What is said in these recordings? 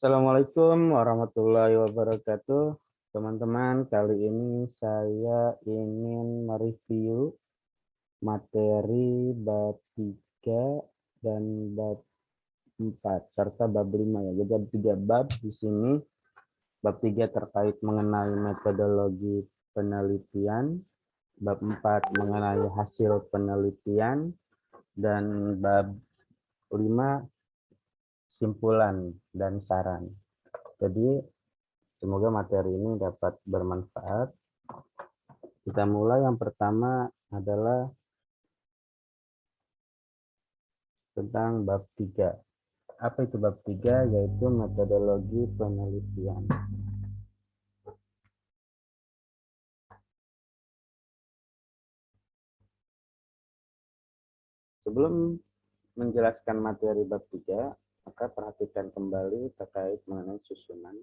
Assalamualaikum warahmatullahi wabarakatuh. Teman-teman, kali ini saya ingin mereview materi bab 3 dan bab 4 serta bab 5 ya. Jadi ada 3 bab di sini. Bab 3 terkait mengenai metodologi penelitian, bab 4 mengenai hasil penelitian, dan bab 5 simpulan dan saran. Jadi semoga materi ini dapat bermanfaat. Kita mulai, yang pertama adalah tentang bab 3. Apa itu bab 3? Yaitu metodologi penelitian. Sebelum menjelaskan materi bab 3, maka perhatikan kembali terkait mengenai susunan.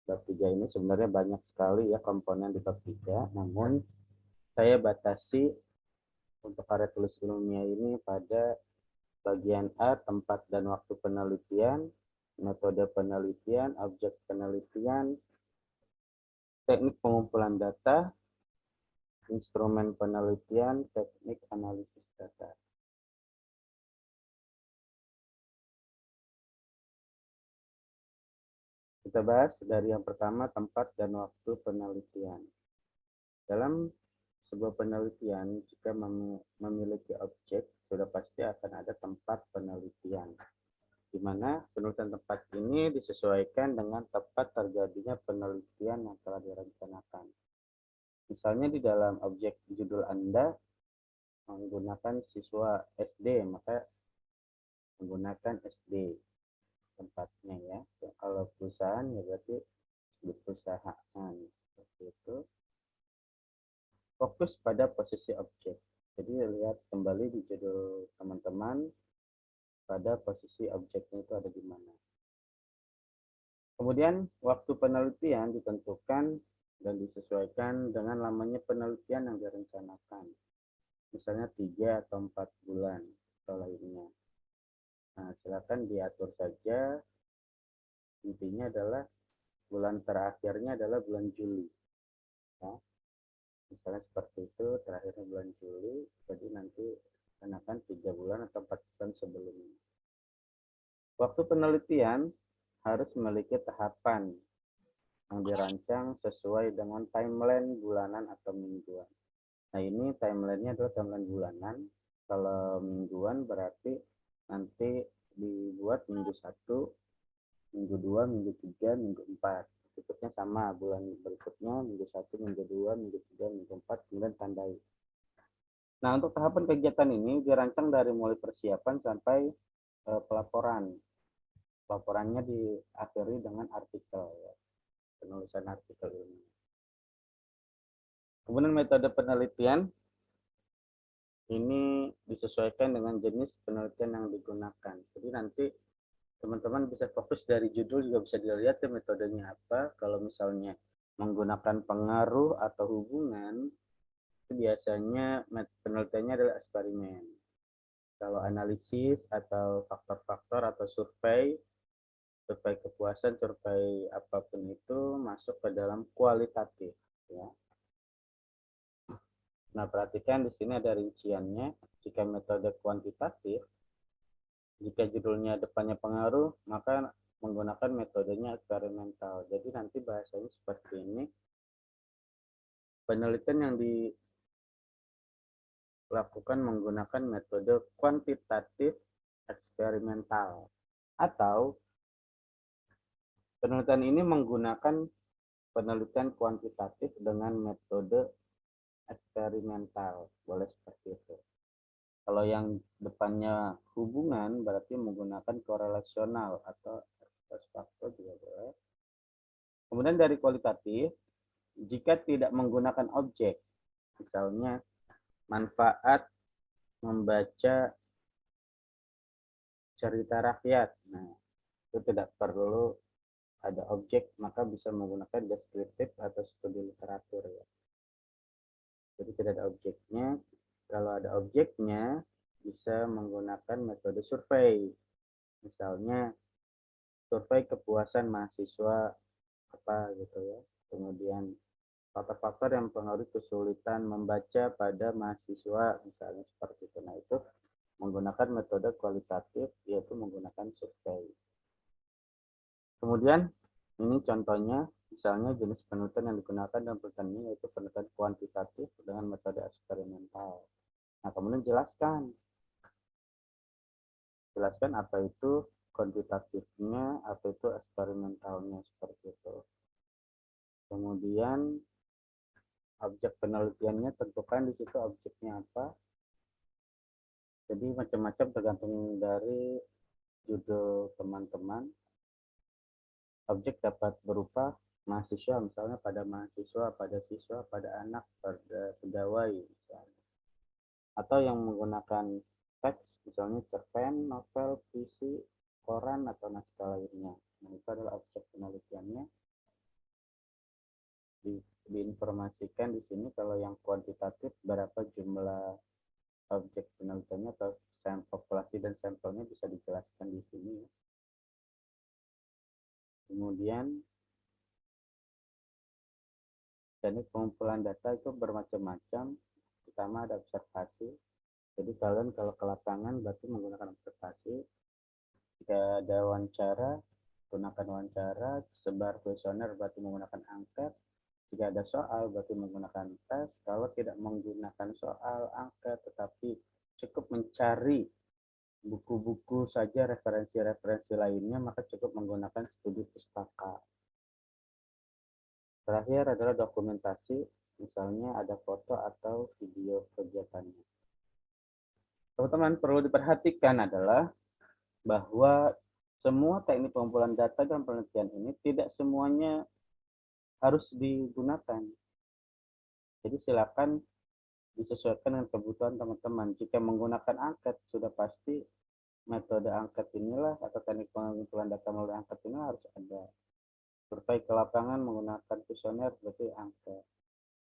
Bab 3 ini sebenarnya banyak sekali ya komponen di bab 3, namun saya batasi untuk karya tulis ilmiah ini pada bagian A, tempat dan waktu penelitian, metode penelitian, objek penelitian, teknik pengumpulan data, instrumen penelitian, teknik analisis data. Kita bahas dari yang pertama, tempat dan waktu penelitian. Dalam sebuah penelitian, jika memiliki objek, sudah pasti akan ada tempat penelitian, di mana penulisan tempat ini disesuaikan dengan tempat terjadinya penelitian yang telah direncanakan. Misalnya di dalam objek judul Anda menggunakan siswa SD, maka menggunakan SD tempatnya ya. Kalau perusahaan ya berarti di perusahaan. Seperti itu. Fokus pada posisi objek. Jadi lihat kembali di judul teman-teman pada posisi objeknya itu ada di mana. Kemudian waktu penelitian ditentukan dan disesuaikan dengan lamanya penelitian yang direncanakan. Misalnya 3 atau 4 bulan atau lainnya. Nah, silakan diatur saja. Intinya adalah bulan terakhirnya adalah bulan Juli. Ya. Misalnya seperti itu, terakhirnya bulan Juli, jadi nanti kenakan 3 bulan atau 4 bulan sebelumnya. Waktu penelitian harus memiliki tahapan yang dirancang sesuai dengan timeline bulanan atau mingguan. Nah, ini timelinenya adalah timeline bulanan. Kalau mingguan berarti nanti dibuat minggu 1, minggu 2, minggu 3, minggu 4. Berikutnya sama, bulan berikutnya minggu 1, minggu 2, minggu 3, minggu 4, kemudian tandai. Nah, untuk tahapan kegiatan ini dirancang dari mulai persiapan sampai pelaporan. Pelaporannya diakhiri dengan artikel, ya, penulisan artikel ini. Kemudian metode penelitian ini disesuaikan dengan jenis penelitian yang digunakan. Jadi nanti teman-teman bisa fokus dari judul juga bisa dilihat ya metodenya apa. Kalau misalnya menggunakan pengaruh atau hubungan, itu biasanya penelitiannya adalah eksperimen. Kalau analisis atau faktor-faktor atau survei kepuasan, survei apapun itu masuk ke dalam kualitatif. Ya. Nah, perhatikan di sini ada rinciannya. Jika metode kuantitatif, jika judulnya depannya pengaruh, maka menggunakan metodenya eksperimental. Jadi nanti bahasanya seperti ini. Penelitian yang dilakukan menggunakan metode kuantitatif eksperimental. Atau penelitian ini menggunakan penelitian kuantitatif dengan metode eksperimental. Boleh seperti itu. Kalau yang depannya hubungan berarti menggunakan korelasional atau ex faktor juga boleh. Kemudian dari kualitatif, jika tidak menggunakan objek, misalnya manfaat membaca cerita rakyat, nah itu tidak perlu ada objek, maka bisa menggunakan deskriptif atau studi literatur ya. Jadi tidak ada objeknya. Kalau ada objeknya, bisa menggunakan metode survei. Misalnya survei kepuasan mahasiswa apa gitu ya. Kemudian faktor-faktor yang mempengaruhi kesulitan membaca pada mahasiswa misalnya seperti itu. Nah, itu menggunakan metode kualitatif yaitu menggunakan survei. Kemudian ini contohnya misalnya jenis penelitian yang digunakan dalam penelitian ini yaitu penelitian kuantitatif dengan metode eksperimental. Nah, kemudian jelaskan apa itu kuantitatifnya, apa itu eksperimentalnya seperti itu. Kemudian objek penelitiannya tentukan di situ objeknya apa. Jadi macam-macam tergantung dari judul teman-teman. Objek dapat berupa mahasiswa, misalnya pada mahasiswa, pada siswa, pada anak, pada pegawai, misalnya. Atau yang menggunakan teks, misalnya cerpen, novel, puisi, koran, atau naskah lainnya. Nah, itu adalah objek penelitiannya. Diinformasikan di sini kalau yang kuantitatif berapa jumlah objek penelitiannya atau populasi dan sampelnya bisa dijelaskan di sini. Kemudian teknik pengumpulan data itu bermacam-macam. Pertama ada observasi. Jadi kalian kalau ke lapangan berarti menggunakan observasi. Jika ada wawancara, gunakan wawancara. Sebar kuesioner berarti menggunakan angket. Jika ada soal berarti menggunakan tes. Kalau tidak menggunakan soal, angket, tetapi cukup mencari buku-buku saja, referensi-referensi lainnya, maka cukup menggunakan studi pustaka. Terakhir adalah dokumentasi, misalnya ada foto atau video kegiatannya. Teman-teman perlu diperhatikan adalah bahwa semua teknik pengumpulan data dan penelitian ini tidak semuanya harus digunakan. Jadi silakan disesuaikan dengan kebutuhan teman-teman. Jika menggunakan angket, sudah pasti metode angket inilah atau teknik pengumpulan data melalui angket ini harus ada. Survei ke lapangan menggunakan kuesioner berarti angket.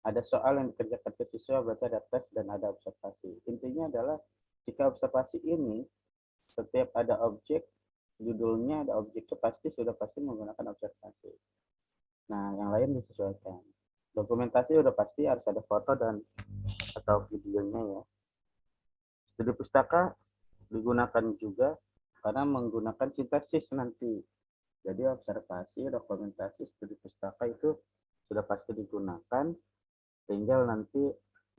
Ada soal yang dikerjakan ke siswa berarti ada tes dan ada observasi. Intinya adalah jika observasi ini setiap ada objek, judulnya ada objeknya pasti sudah pasti menggunakan observasi. Nah, yang lain disesuaikan. Dokumentasi udah pasti harus ada foto dan atau videonya ya. Studi pustaka digunakan juga karena menggunakan sintaksis nanti. Jadi observasi, dokumentasi, studi pustaka itu sudah pasti digunakan. Tinggal nanti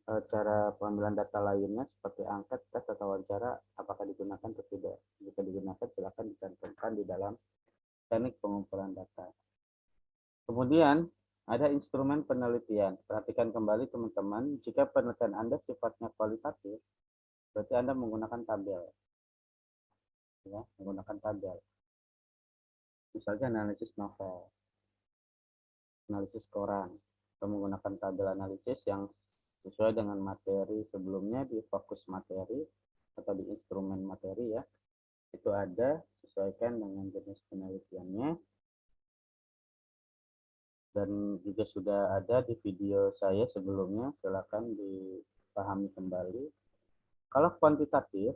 cara pengambilan data lainnya seperti angket, tes, atau wawancara apakah digunakan atau tidak. Jika digunakan silakan dicantumkan di dalam teknik pengumpulan data. Kemudian ada instrumen penelitian. Perhatikan kembali teman-teman, jika penelitian Anda sifatnya kualitatif, berarti Anda menggunakan tabel. Ya, menggunakan tabel. Misalnya analisis novel, analisis koran, atau menggunakan tabel analisis yang sesuai dengan materi sebelumnya di fokus materi atau di instrumen materi ya. Itu ada, sesuaikan dengan jenis penelitiannya. Dan juga sudah ada di video saya sebelumnya, silakan dipahami kembali. Kalau kuantitatif,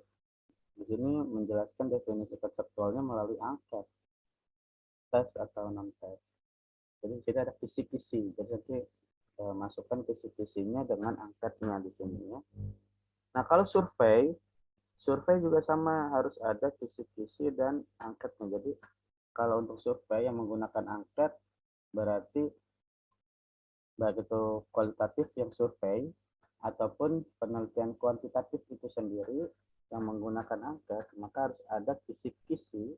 di sini menjelaskan definisi konseptualnya melalui angket, tes atau non-tes. Jadi di sini ada kisi-kisi, jadi nanti masukkan kisi-kisinya dengan angketnya di sini ya. Nah kalau survei juga sama, harus ada kisi-kisi dan angketnya. Jadi kalau untuk survei yang menggunakan angket, berarti baik itu kualitatif yang survei ataupun penelitian kuantitatif itu sendiri yang menggunakan angket, maka harus ada kisi-kisi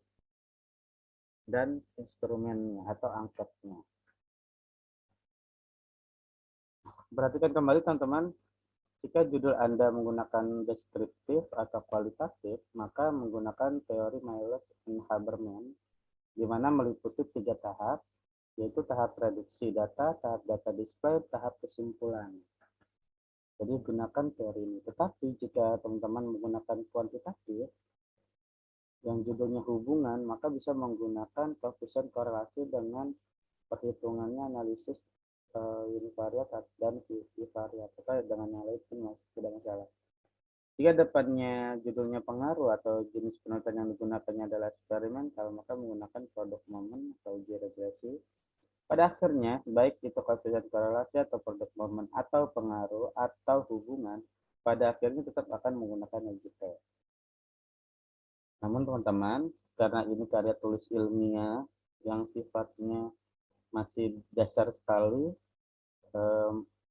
dan instrumennya atau angketnya. Perhatikan kembali teman-teman, jika judul Anda menggunakan deskriptif atau kualitatif, maka menggunakan teori Miles and Habermas, di mana meliputi 3 tahap, yaitu tahap prediksi data, tahap data display, tahap kesimpulan. Jadi gunakan teori ini. Tetapi jika teman-teman menggunakan kuantitatif, yang judulnya hubungan, maka bisa menggunakan koefisien korelasi dengan perhitungannya analisis univariat dan bivariat. Dengan yang lain pun tidak masalah. Jika depannya judulnya pengaruh atau jenis penelitian yang digunakannya adalah eksperimental, maka menggunakan produk momen atau uji regresi. Pada akhirnya, baik itu koefisien korelasi atau produk momen atau pengaruh atau hubungan, pada akhirnya tetap akan menggunakan uji T. Namun teman-teman, karena ini karya tulis ilmiah yang sifatnya masih dasar sekali,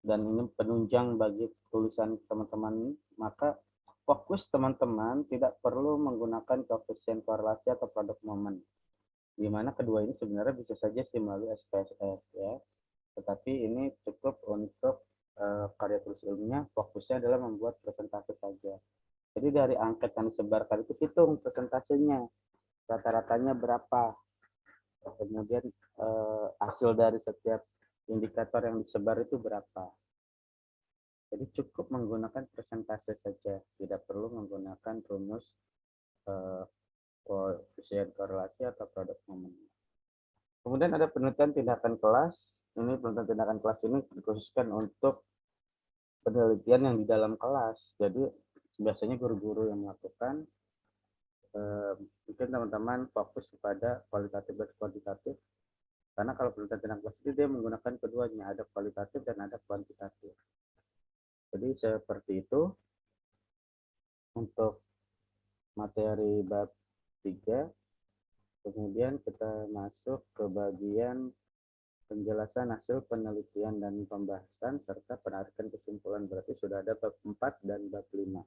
dan ini penunjang bagi tulisan teman-teman, maka fokus teman-teman tidak perlu menggunakan koefisien korelasi atau produk momen, di mana kedua ini sebenarnya bisa saja sih melalui SPSS ya, tetapi ini cukup untuk karya tulis ilmiah, fokusnya adalah membuat presentasi saja. Jadi dari angket yang disebarkan itu hitung presentasenya, rata-ratanya berapa, kemudian hasil dari setiap indikator yang disebar itu berapa. Jadi cukup menggunakan presentase saja, tidak perlu menggunakan rumus koefisien korelasi atau produk momen. Kemudian ada penelitian tindakan kelas. Ini penelitian tindakan kelas ini dikhususkan untuk penelitian yang di dalam kelas. Jadi biasanya guru-guru yang melakukan, mungkin teman-teman fokus kepada kualitatif dan kuantitatif. Karena kalau penelitian tindakan kelas itu dia menggunakan keduanya, ada kualitatif dan ada kuantitatif. Jadi seperti itu untuk materi bab 3. Kemudian kita masuk ke bagian penjelasan hasil penelitian dan pembahasan serta penarikan kesimpulan. Berarti sudah ada bab 4 dan bab 5.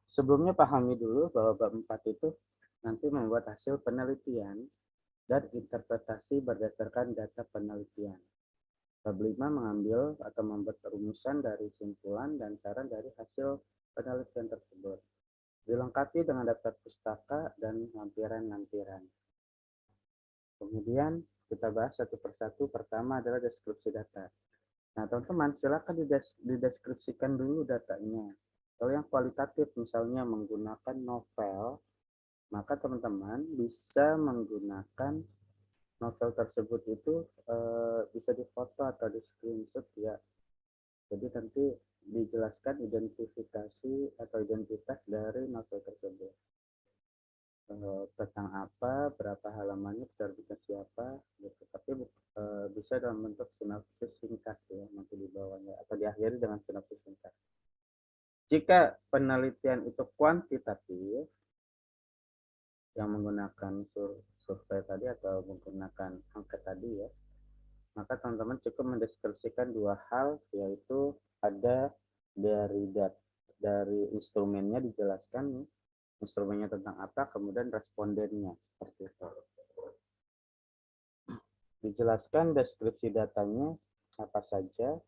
Sebelumnya pahami dulu bahwa bab 4 itu nanti membuat hasil penelitian dan interpretasi berdasarkan data penelitian. Bab 5 mengambil atau membuat rumusan dari simpulan dan saran dari hasil penelitian tersebut. Dilengkapi dengan daftar pustaka dan lampiran-lampiran. Kemudian kita bahas satu persatu. Pertama adalah deskripsi data. Nah, teman-teman, silakan dideskripsikan dulu datanya. Kalau yang kualitatif, misalnya menggunakan novel, maka teman-teman bisa menggunakan novel tersebut itu bisa difoto atau di screenshot ya. Jadi nanti dijelaskan identifikasi atau identitas dari novel tersebut. Tentang apa, berapa halamannya, terbitnya siapa, gitu. Tapi bisa dalam bentuk sinopsis singkat ya, nanti di bawahnya atau diakhiri dengan sinopsis singkat. Jika penelitian itu kuantitatif, yang menggunakan survei tadi atau menggunakan angka tadi ya, maka teman-teman cukup mendeskripsikan dua hal, yaitu ada dari instrumennya dijelaskan, instrumennya tentang apa, kemudian respondennya seperti itu. Dijelaskan deskripsi datanya apa saja,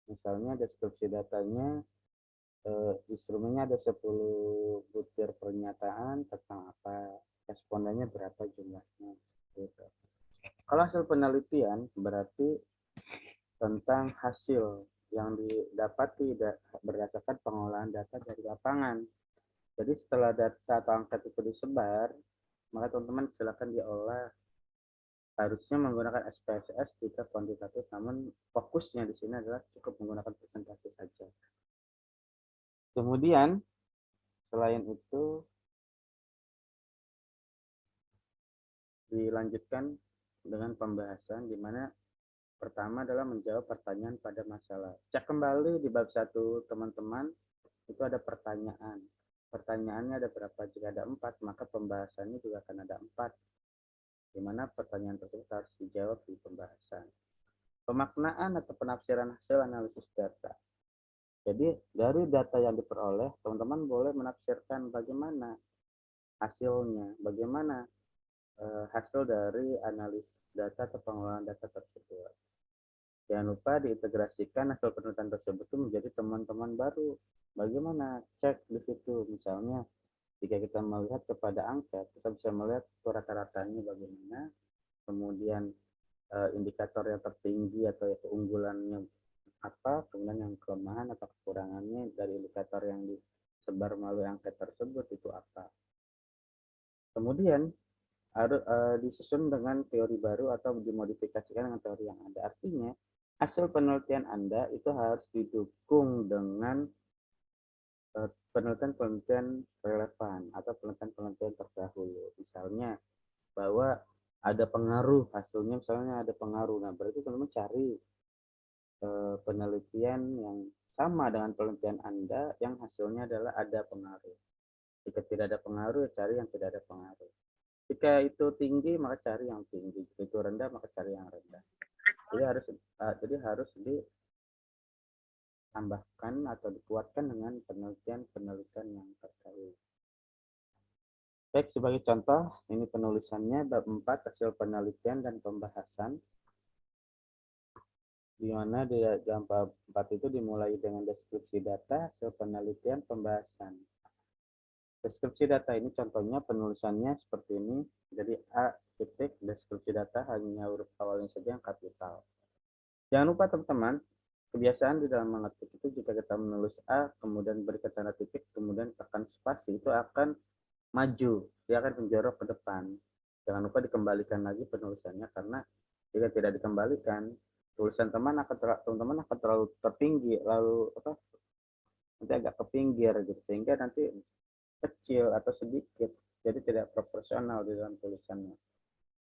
misalnya deskripsi datanya instrumennya ada 10 butir pernyataan tentang apa, respondennya berapa jumlahnya gitu. Kalau hasil penelitian berarti tentang hasil yang didapati berdasarkan pengolahan data dari lapangan. Jadi setelah data atau angka itu disebar, maka teman-teman silakan diolah. Harusnya menggunakan SPSS jika kuantitatif, namun fokusnya di sini adalah cukup menggunakan presentasi saja. Kemudian selain itu dilanjutkan dengan pembahasan di mana pertama adalah menjawab pertanyaan pada masalah. Cek kembali di bab 1 teman-teman, itu ada pertanyaan. Pertanyaannya ada berapa? Jika ada 4, maka pembahasannya juga akan ada 4. Di mana pertanyaan tersebut harus dijawab di pembahasan. Pemaknaan atau penafsiran hasil analisis data. Jadi dari data yang diperoleh, teman-teman boleh menafsirkan bagaimana hasilnya, bagaimana hasil dari analisis data atau pengelolaan data tersebut. Jangan lupa diintegrasikan hasil penelitian tersebut itu menjadi teman-teman baru. Bagaimana cek di situ, misalnya jika kita melihat kepada angka, kita bisa melihat rata-ratanya bagaimana, kemudian indikator yang tertinggi atau keunggulannya apa, kemudian yang kelemahan atau kekurangannya dari indikator yang disebar melalui angka tersebut itu apa. Kemudian harus disusun dengan teori baru atau dimodifikasikan dengan teori yang ada. Artinya hasil penelitian Anda itu harus didukung dengan penelitian-penelitian relevan atau penelitian-penelitian terdahulu. Misalnya bahwa ada pengaruh hasilnya, misalnya ada pengaruh. Nah, berarti teman-teman cari penelitian yang sama dengan penelitian Anda yang hasilnya adalah ada pengaruh. Jika tidak ada pengaruh, cari yang tidak ada pengaruh. Jika itu tinggi, maka cari yang tinggi. Jika itu rendah, maka cari yang rendah. Jadi harus ditambahkan atau dikuatkan dengan penelitian-penelitian yang terkait. Baik, sebagai contoh, ini penulisannya bab 4 hasil penelitian dan pembahasan, di mana di dalam bab 4 itu dimulai dengan deskripsi data, hasil penelitian, pembahasan. Deskripsi data ini contohnya penulisannya seperti ini. Jadi A titik deskripsi data hanya huruf awalnya saja yang kapital. Jangan lupa teman-teman, kebiasaan di dalam mengetik itu jika kita menulis A, kemudian berikan tanda titik, kemudian tekan spasi, itu akan maju, dia akan menjorok ke depan. Jangan lupa dikembalikan lagi penulisannya, karena jika tidak dikembalikan, tulisan teman-teman akan terlalu tertinggi, lalu nanti agak ke pinggir gitu, sehingga nanti kecil atau sedikit, jadi tidak proporsional di dalam tulisannya.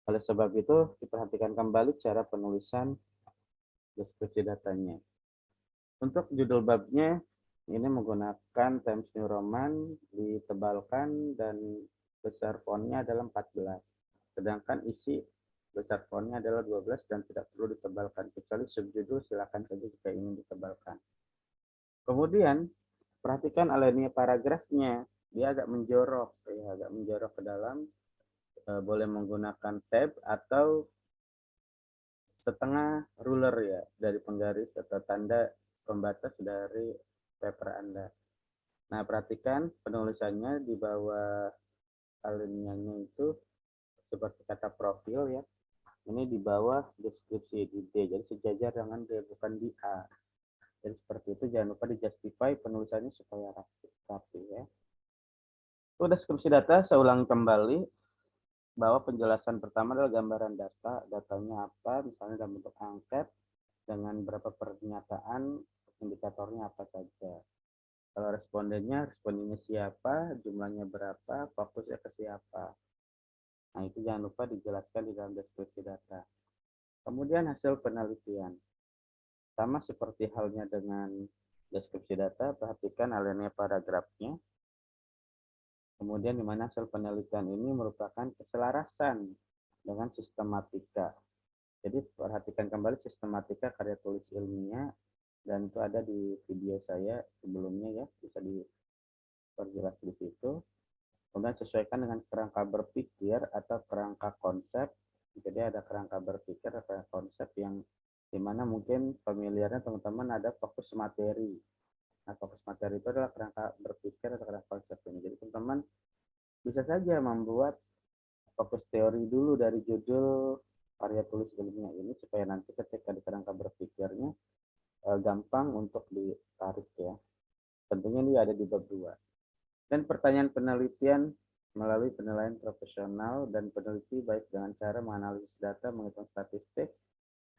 Oleh sebab itu, diperhatikan kembali cara penulisan deskripsi datanya. Untuk judul babnya, ini menggunakan Times New Roman, ditebalkan, dan besar fontnya adalah 14. Sedangkan isi besar fontnya adalah 12 dan tidak perlu ditebalkan, kecuali subjudul silakan saja jika ingin ditebalkan. Kemudian, perhatikan alinea paragrafnya, dia agak menjorok, agak menjorok ke dalam, boleh menggunakan tab atau setengah ruler ya, dari penggaris atau tanda pembatas dari paper Anda. Nah, perhatikan penulisannya di bawah alinea itu seperti kata profil ya. Ini di bawah deskripsi di D, jadi sejajar dengan D, bukan di A. Jadi seperti itu, jangan lupa di justify penulisannya supaya rapi ya. Itu deskripsi data, saya ulangi kembali bahwa penjelasan pertama adalah gambaran data, datanya apa, misalnya dalam bentuk angket, dengan berapa pernyataan, indikatornya apa saja. Kalau respondennya siapa, jumlahnya berapa, fokusnya ke siapa. Nah, itu jangan lupa dijelaskan di dalam deskripsi data. Kemudian hasil penelitian. Sama seperti halnya dengan deskripsi data, perhatikan alinea paragrafnya. Kemudian di mana hasil penelitian ini merupakan keselarasan dengan sistematika. Jadi perhatikan kembali sistematika karya tulis ilmiah, dan itu ada di video saya sebelumnya ya, bisa diperjelas di situ. Kemudian sesuaikan dengan kerangka berpikir atau kerangka konsep. Jadi ada kerangka berpikir atau konsep yang dimana mungkin familiarnya teman-teman ada fokus materi. Nah, fokus materi itu adalah kerangka berpikir atau kerangka konsep ini. Jadi teman-teman bisa saja membuat fokus teori dulu dari judul karya tulis ilmiah ini, supaya nanti ketika di kerangka berpikirnya gampang untuk ditarik ya. Tentunya ini ada di bab 2. Dan pertanyaan penelitian melalui penilaian profesional dan peneliti baik dengan cara menganalisis data, menghitung statistik,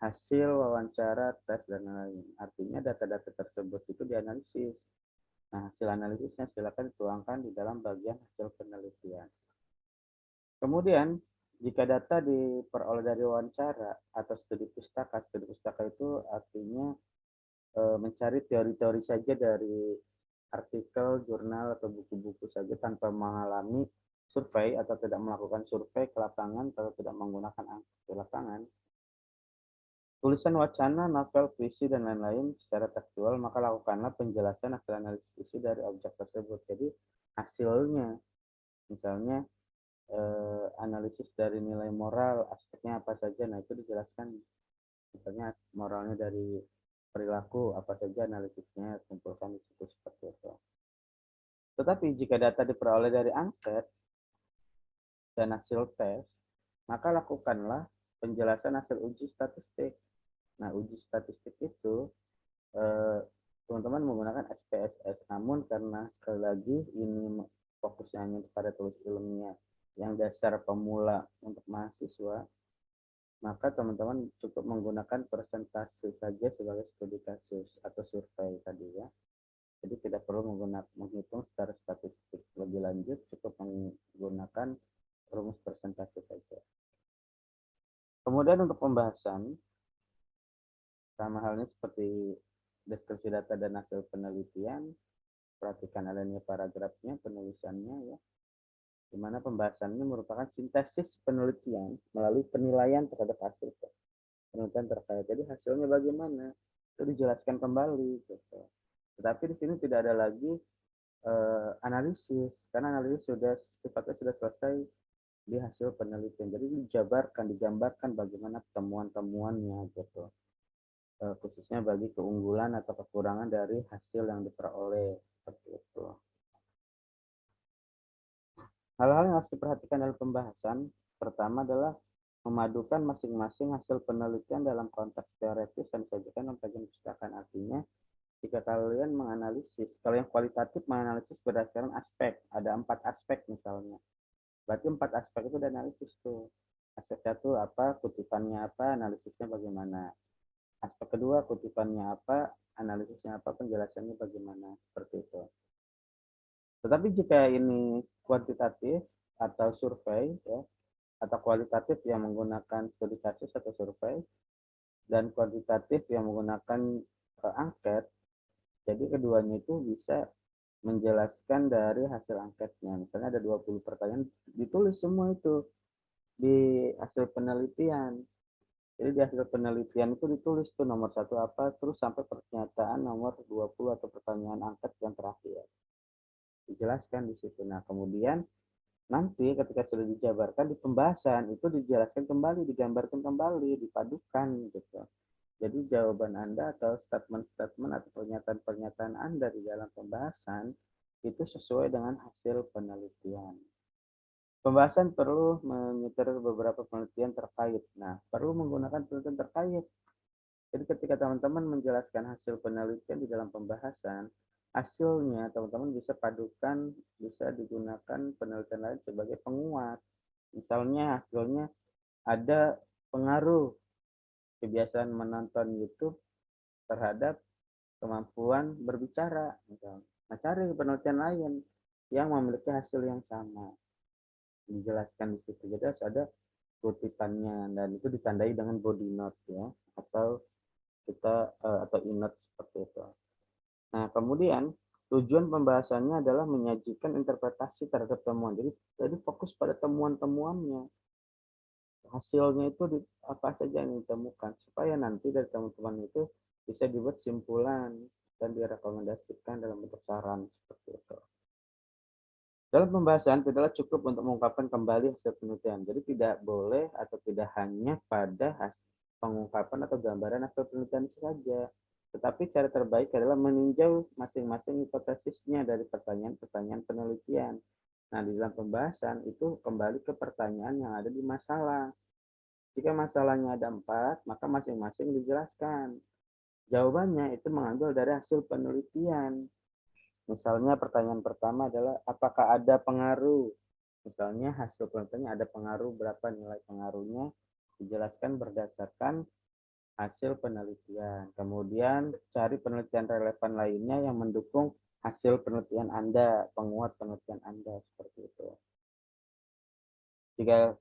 hasil wawancara, tes, dan lain-lain. Artinya data-data tersebut itu dianalisis. Nah, hasil analisisnya silakan dituangkan di dalam bagian hasil penelitian. Kemudian, jika data diperoleh dari wawancara atau studi pustaka itu artinya mencari teori-teori saja dari artikel, jurnal, atau buku-buku saja tanpa mengalami survei atau tidak melakukan survei ke lapangan atau tidak menggunakan angka di lapangan. Tulisan wacana, novel, puisi, dan lain-lain secara tekstual, maka lakukanlah penjelasan hasil analisis isi dari objek tersebut. Jadi hasilnya, misalnya analisis dari nilai moral, aspeknya apa saja, nah itu dijelaskan. Misalnya moralnya dari perilaku, apa saja analisisnya, kumpulkan di situ seperti itu. Tetapi jika data diperoleh dari angket dan hasil tes, maka lakukanlah penjelasan hasil uji statistik. Nah, uji statistik itu teman-teman menggunakan SPSS, namun karena sekali lagi ini fokusnya hanya pada tulis ilmiah yang dasar pemula untuk mahasiswa, maka teman-teman cukup menggunakan persentase saja sebagai studi kasus atau survei tadi ya. Jadi tidak perlu menghitung secara statistik lebih lanjut, cukup menggunakan rumus persentase saja. Kemudian untuk pembahasan, sama halnya seperti deskripsi data dan hasil penelitian, perhatikan adanya paragrafnya, penulisannya ya, di mana pembahasannya merupakan sintesis penelitian melalui penilaian terhadap hasil penelitian terkait. Jadi hasilnya bagaimana itu dijelaskan kembali gitu. Tetapi di sini tidak ada lagi analisis, karena analisis sudah sifatnya sudah selesai di hasil penelitian. Jadi digambarkan bagaimana temuan-temuannya gitu. Khususnya bagi keunggulan atau kekurangan dari hasil yang diperoleh seperti itu. Hal-hal yang harus diperhatikan dalam pembahasan pertama adalah memadukan masing-masing hasil penelitian dalam konteks teoretis dan disajikan dalam kajian perpustakaan. Artinya, jika kalian menganalisis, kalau yang kualitatif menganalisis berdasarkan aspek, ada 4 aspek misalnya. Berarti 4 aspek itu dianalisis tuh. Aspek satu apa, kutipannya apa, analisisnya bagaimana. Aspek kedua, kutipannya apa, analisisnya apa, penjelasannya bagaimana, seperti itu. Tetapi jika ini kuantitatif atau survei, ya, atau kualitatif yang menggunakan studi kasus atau survei, dan kuantitatif yang menggunakan angket, jadi keduanya itu bisa menjelaskan dari hasil angketnya. Misalnya ada 20 pertanyaan, ditulis semua itu di hasil penelitian. Jadi di hasil penelitian itu ditulis tuh nomor 1 apa, terus sampai pernyataan nomor 20 atau pertanyaan angket yang terakhir. Dijelaskan di situ. Nah, kemudian nanti ketika sudah dijabarkan di pembahasan itu dijelaskan kembali, digambarkan kembali, dipadukan gitu. Jadi jawaban Anda atau statement-statement atau pernyataan-pernyataan Anda di dalam pembahasan itu sesuai dengan hasil penelitian. Pembahasan perlu menyetir beberapa penelitian terkait. Nah, perlu menggunakan penelitian terkait. Jadi ketika teman-teman menjelaskan hasil penelitian di dalam pembahasan, hasilnya teman-teman bisa padukan, bisa digunakan penelitian lain sebagai penguat. Misalnya hasilnya ada pengaruh kebiasaan menonton YouTube terhadap kemampuan berbicara. Misalnya. Nah, cari penelitian lain yang memiliki hasil yang sama. Dijelaskan di situ. Jadi harus ada kutipannya dan itu ditandai dengan body note ya, atau kita atau e-note seperti itu. Nah, kemudian tujuan pembahasannya adalah menyajikan interpretasi terhadap temuan. Jadi fokus pada temuan-temuannya. Hasilnya itu apa saja yang ditemukan supaya nanti dari teman-teman itu bisa dibuat simpulan dan direkomendasikan dalam bentuk saran seperti itu. Dalam pembahasan tidaklah cukup untuk mengungkapkan kembali hasil penelitian. Jadi tidak boleh atau tidak hanya pada pengungkapan atau gambaran hasil penelitian saja. Tetapi cara terbaik adalah meninjau masing-masing hipotesisnya dari pertanyaan-pertanyaan penelitian. Nah, di dalam pembahasan itu kembali ke pertanyaan yang ada di masalah. Jika masalahnya ada 4, maka masing-masing dijelaskan. Jawabannya itu mengambil dari hasil penelitian. Misalnya pertanyaan pertama adalah apakah ada pengaruh? Misalnya hasil penelitiannya ada pengaruh, berapa nilai pengaruhnya? Dijelaskan berdasarkan hasil penelitian. Kemudian cari penelitian relevan lainnya yang mendukung hasil penelitian Anda, penguat penelitian Anda, seperti itu. Jika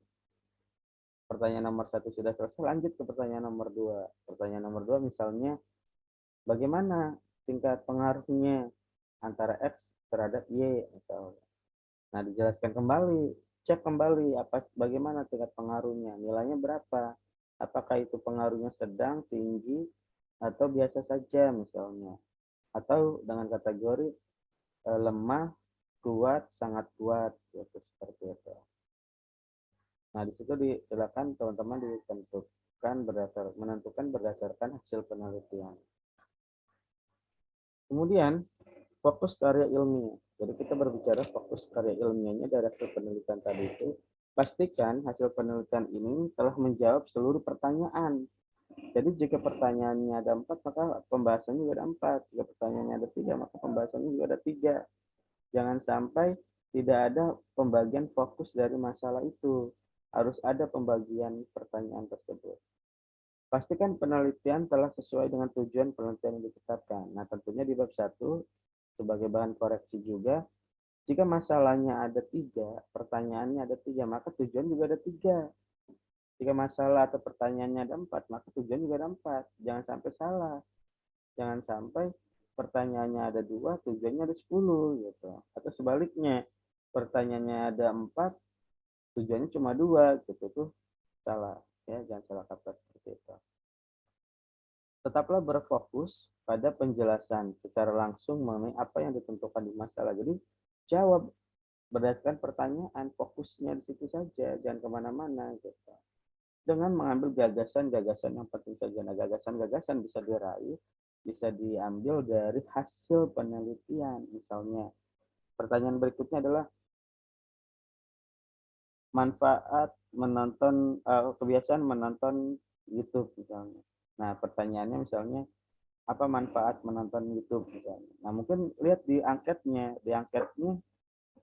pertanyaan nomor 1 sudah selesai, lanjut ke pertanyaan nomor 2. Pertanyaan nomor 2 misalnya, bagaimana tingkat pengaruhnya antara X terhadap Y misalnya. Nah, dijelaskan kembali, cek kembali bagaimana tingkat pengaruhnya, nilainya berapa, apakah itu pengaruhnya sedang, tinggi, atau biasa saja misalnya, atau dengan kategori lemah, kuat, sangat kuat, gitu, seperti itu. Nah, di situ silakan teman-teman menentukan berdasarkan hasil penelitian. Kemudian fokus karya ilmiah. Jadi kita berbicara fokus karya ilmiahnya dari hasil penelitian tadi itu. Pastikan hasil penelitian ini telah menjawab seluruh pertanyaan. Jadi jika pertanyaannya ada 4, maka pembahasannya juga ada 4. Jika pertanyaannya ada 3, maka pembahasannya juga ada 3. Jangan sampai tidak ada pembagian fokus dari masalah itu. harus ada pembagian pertanyaan tersebut. Pastikan penelitian telah sesuai dengan tujuan penelitian yang ditetapkan. Nah, tentunya di bab 1, sebagai bahan koreksi juga, jika masalahnya ada 3, pertanyaannya ada 3, maka tujuan juga ada 3. Jika masalah atau pertanyaannya ada 4, maka tujuan juga ada 4. Jangan sampai salah. Jangan sampai pertanyaannya ada 2, tujuannya ada 10 gitu. Atau sebaliknya, pertanyaannya ada 4, tujuannya cuma 2 gitu tuh salah. Ya, jangan salah kaprah seperti itu. Tetaplah berfokus pada penjelasan secara langsung mengenai apa yang ditentukan di masalah. Jadi jawab berdasarkan pertanyaan, fokusnya di situ saja, jangan kemana-mana gitu. Dengan mengambil gagasan-gagasan yang penting saja. Nah, gagasan-gagasan bisa diraih, bisa diambil dari hasil penelitian. Misalnya, pertanyaan berikutnya adalah manfaat menonton, kebiasaan menonton YouTube misalnya. Nah, pertanyaannya misalnya, apa manfaat menonton YouTube misalnya. Nah, mungkin lihat di angketnya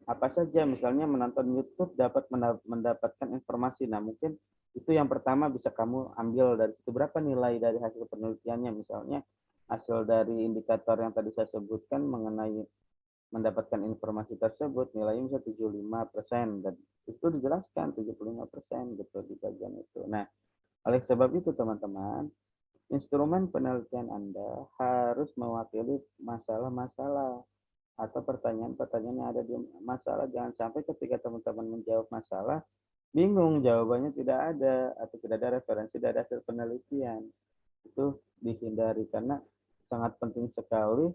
apa saja, misalnya menonton YouTube dapat mendapatkan informasi. Nah, mungkin itu yang pertama bisa kamu ambil dari situ. Berapa nilai dari hasil penelitiannya, misalnya hasil dari indikator yang tadi saya sebutkan mengenai mendapatkan informasi tersebut, nilainya bisa 75%, dan itu dijelaskan 75% gitu di bagian itu. Nah, oleh sebab itu teman-teman, instrumen penelitian Anda harus mewakili masalah-masalah atau pertanyaan-pertanyaan yang ada di masalah. Jangan sampai ketika teman-teman menjawab masalah, bingung jawabannya tidak ada atau tidak ada referensi dari hasil penelitian. Itu dihindari karena sangat penting sekali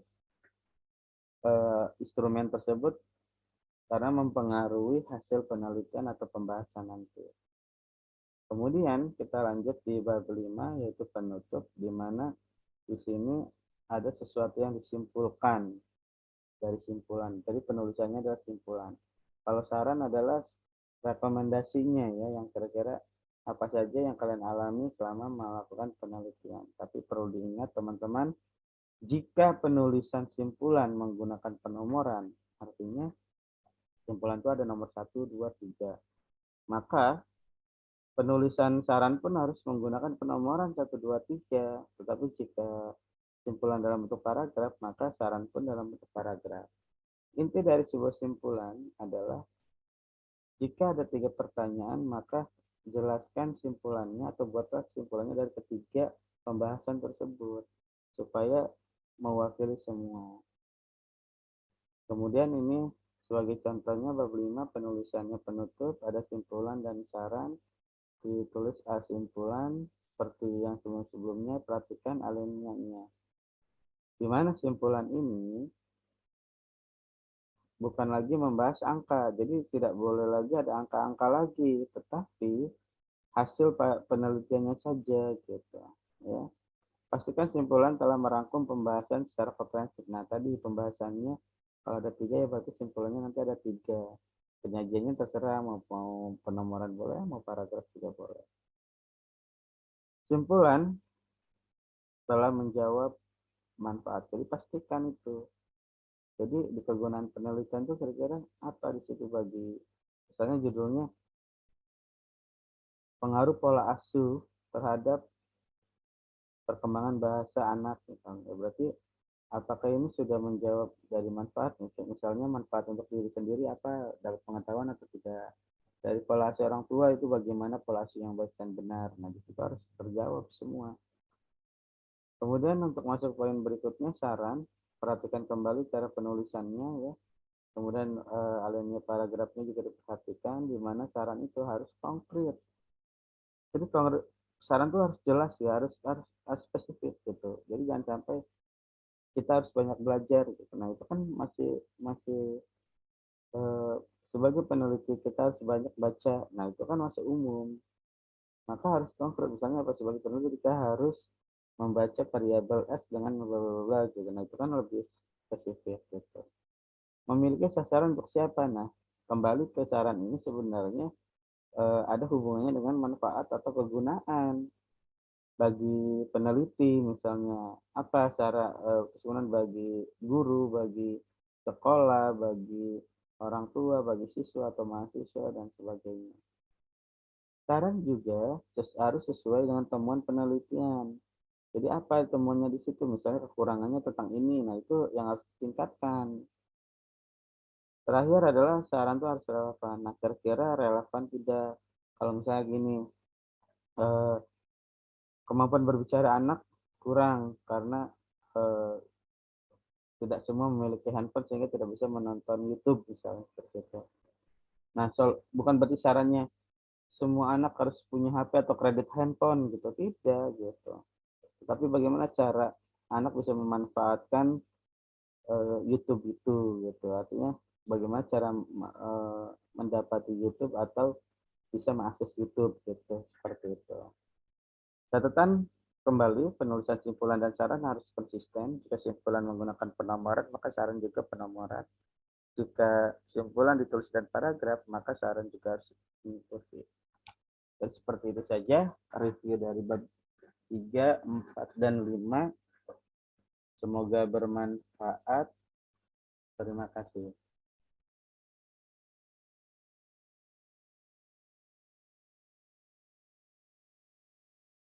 instrumen tersebut karena mempengaruhi hasil penelitian atau pembahasan nanti. Kemudian kita lanjut di bab 5 yaitu penutup, di mana di sini ada sesuatu yang disimpulkan dari simpulan. Jadi penulisannya adalah simpulan. Kalau saran adalah rekomendasinya ya, yang kira-kira apa saja yang kalian alami selama melakukan penelitian. Tapi perlu diingat teman-teman, jika penulisan simpulan menggunakan penomoran, artinya simpulan itu ada nomor 1, 2, 3. Maka penulisan saran pun harus menggunakan penomoran 1, 2, 3. Tetapi jika simpulan dalam bentuk paragraf, maka saran pun dalam bentuk paragraf. Inti dari sebuah simpulan adalah jika ada 3 pertanyaan, maka jelaskan simpulannya atau buatlah simpulannya dari ketiga pembahasan tersebut supaya mewakili semua. Kemudian ini sebagai contohnya bab 5 penulisannya penutup, ada simpulan dan saran, ditulis A simpulan seperti yang sebelum-sebelumnya, perhatikan alinea-nya. Di mana simpulan ini bukan lagi membahas angka, jadi tidak boleh lagi ada angka-angka lagi, tetapi hasil penelitiannya saja gitu ya. Pastikan simpulan telah merangkum pembahasan secara komprehensif. Nah, tadi pembahasannya kalau ada 3 ya berarti simpulannya nanti ada 3. Penyajiannya terserah, mau penomoran boleh, mau paragraf juga boleh. Simpulan telah menjawab manfaat, jadi pastikan itu. Jadi di kegunaan penelitian itu kira-kira apa di situ bagi, misalnya judulnya pengaruh pola asuh terhadap perkembangan bahasa anak misalnya. Berarti apakah ini sudah menjawab dari manfaat? Misalnya manfaat untuk diri sendiri apa, dapat pengetahuan atau tidak. Dari pola asuh orang tua itu bagaimana pola asuh yang baik dan benar. Nah, di situ harus terjawab semua. Kemudian untuk masuk poin berikutnya, saran. Perhatikan kembali cara penulisannya ya. Kemudian alinea paragrafnya juga diperhatikan, di mana saran itu harus konkret. Jadi saran itu harus jelas ya, harus spesifik gitu. Jadi jangan sampai kita harus banyak belajar gitu. Nah, itu kan masih sebagai peneliti kita harus banyak baca. Nah, itu kan masih umum. Maka harus konkret, misalnya apa, sebagai peneliti kita harus membaca variabel S dengan bla bla bla gitu. Nah, itu kan lebih spesifik gitu. Memiliki sasaran untuk siapa? Nah, kembali ke saran ini sebenarnya ada hubungannya dengan manfaat atau kegunaan bagi peneliti, misalnya apa cara kegunaan bagi guru, bagi sekolah, bagi orang tua, bagi siswa atau mahasiswa dan sebagainya. Saran juga harus sesuai dengan temuan penelitian. Jadi apa temuannya di situ, misalnya kekurangannya tentang ini, nah itu yang harus ditingkatkan. Terakhir adalah saran itu harus relevan. Nah, kira-kira relevan tidak? Kalau misalnya gini, eh, kemampuan berbicara anak kurang karena eh, tidak semua memiliki handphone sehingga tidak bisa menonton YouTube misalnya seperti itu. Nah, bukan berarti sarannya semua anak harus punya HP atau kredit handphone gitu, tidak gitu. Tapi bagaimana cara anak bisa memanfaatkan YouTube itu gitu. Artinya bagaimana cara mendapati YouTube atau bisa mengakses YouTube gitu, seperti itu. Catatan kembali, penulisan simpulan dan saran harus konsisten. Jika simpulan menggunakan penomoran, maka saran juga penomoran. Jika simpulan ditulis dan paragraf, maka saran juga harus diikuti. Dan seperti itu saja review dari bab 3, 4, dan 5. Semoga bermanfaat. Terima kasih.